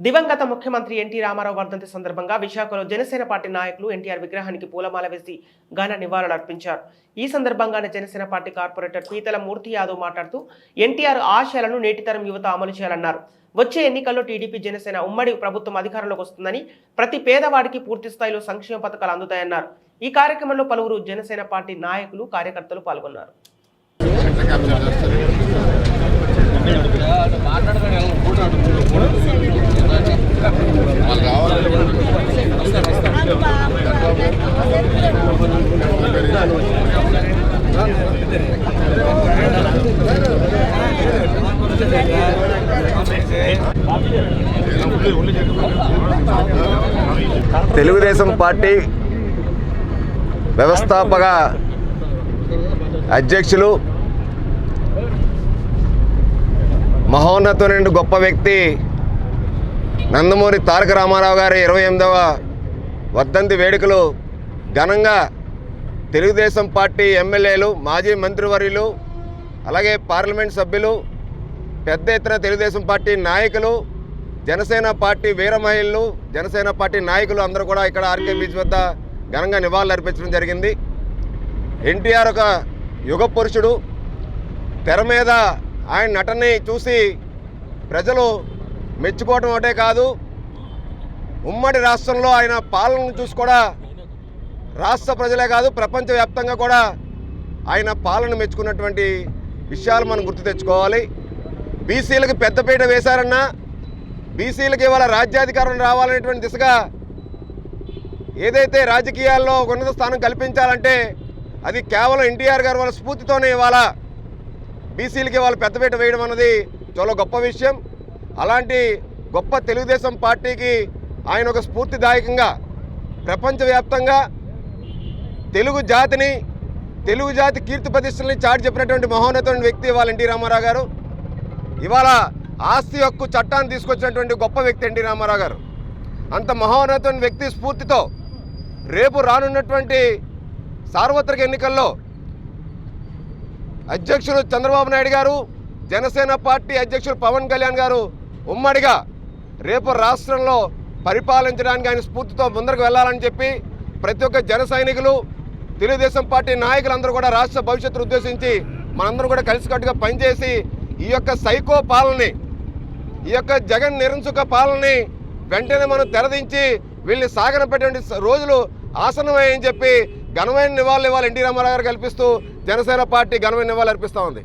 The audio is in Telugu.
దివంగత ముఖ్యమంత్రి ఎన్టీ రామారావు వర్ధంతి సందర్భంగా విశాఖలో జనసేన పార్టీ నాయకులు ఎన్టీఆర్ విగ్రహానికి పూలమాల వేసి ఘన నివాళులర్పించారు. ఈ సందర్భంగానే జనసేన పార్టీ కార్పొరేటర్ పీతల మూర్తి యాదవ్ మాట్లాడుతూ ఎన్టీఆర్ ఆశయాలను నేటితరం యువత అమలు చేయాలన్నారు. వచ్చే ఎన్నికల్లో టీడీపీ జనసేన ఉమ్మడి ప్రభుత్వం అధికారంలోకి వస్తుందని, ప్రతి పేదవాడికి పూర్తి స్థాయిలో సంక్షేమ పథకాలు అందుతాయన్నారు. ఈ కార్యక్రమంలో పలువురు జనసేన పార్టీ నాయకులు, కార్యకర్తలు పాల్గొన్నారు. తెలుగుదేశం పార్టీ వ్యవస్థాపక అధ్యక్షులు, మహోన్నతుని గొప్ప వ్యక్తి నందమూరి తారక రామారావు గారి 28వ వర్ధంతి వేడుకలు ఘనంగా తెలుగుదేశం పార్టీ ఎమ్మెల్యేలు, మాజీ మంత్రివర్యులు, అలాగే పార్లమెంట్ సభ్యులు, పెద్ద ఎత్తున తెలుగుదేశం పార్టీ నాయకులు, జనసేన పార్టీ వీర మహిళలు, జనసేన పార్టీ నాయకులు అందరూ కూడా ఇక్కడ ఆర్కే బీచ్ వద్ద ఘనంగా నివాళులు అర్పించడం జరిగింది. ఎన్టీఆర్ ఒక యుగ పురుషుడు. తెర మీద ఆయన నటనని చూసి ప్రజలు మెచ్చుకోవటం ఒకటే కాదు, ఉమ్మడి రాష్ట్రంలో ఆయన పాలనను చూసి కూడా రాష్ట్ర ప్రజలే కాదు ప్రపంచవ్యాప్తంగా కూడా ఆయన పాలన మెచ్చుకున్నటువంటి విషయాలు మనం గుర్తు తెచ్చుకోవాలి. బీసీలకు పెద్దపీట వేశారన్నా, బీసీలకు ఇవాళ రాజ్యాధికారం రావాలనేటువంటి దిశగా ఏదైతే రాజకీయాల్లో ఉన్నత స్థానం కల్పించాలంటే అది కేవలం ఎన్టీఆర్ గారు వాళ్ళ స్ఫూర్తితోనే ఇవాళ బీసీలకి ఇవాళ పెద్దపీట వేయడం అన్నది చాలా గొప్ప విషయం. అలాంటి గొప్ప తెలుగుదేశం పార్టీకి ఆయన ఒక స్ఫూర్తిదాయకంగా ప్రపంచవ్యాప్తంగా తెలుగు జాతి కీర్తి ప్రతిష్టల్ని చాటి చెప్పినటువంటి మహోన్నతమైన వ్యక్తి ఇవాళ ఎన్టీ రామారావు గారు. ఇవాళ ఆస్తి హక్కు చట్టాన్ని తీసుకొచ్చినటువంటి గొప్ప వ్యక్తి ఎన్టీ రామారావు గారు. అంత మహోన్నతమైన వ్యక్తి స్ఫూర్తితో రేపు రానున్నటువంటి సార్వత్రిక ఎన్నికల్లో అధ్యక్షులు చంద్రబాబు నాయుడు గారు, జనసేన పార్టీ అధ్యక్షులు పవన్ కళ్యాణ్ గారు ఉమ్మడిగా రేపు రాష్ట్రంలో పరిపాలించడానికి ఆయన స్ఫూర్తితో ముందరకు వెళ్ళాలని చెప్పి ప్రతి ఒక్క జన సైనికులు, తెలుగుదేశం పార్టీ నాయకులందరూ కూడా రాష్ట్ర భవిష్యత్తును ఉద్దేశించి మనందరూ కూడా కలిసికట్టుగా పనిచేసి ఈ యొక్క సైకో పాలనని, ఈ యొక్క జగన్ నిరంకుశ పాలనని వెంటనే మనం తెరదించి వీళ్ళని సాగనపెట్టే రోజులు ఆసన్నమయ్యని చెప్పి ఘనమైన నివాళులు ఇవ్వాలి ఎన్టీ రామారావు గారు కల్పిస్తూ జనసేన పార్టీ ఘనమైన నివాళులు అర్పిస్తూ ఉంది.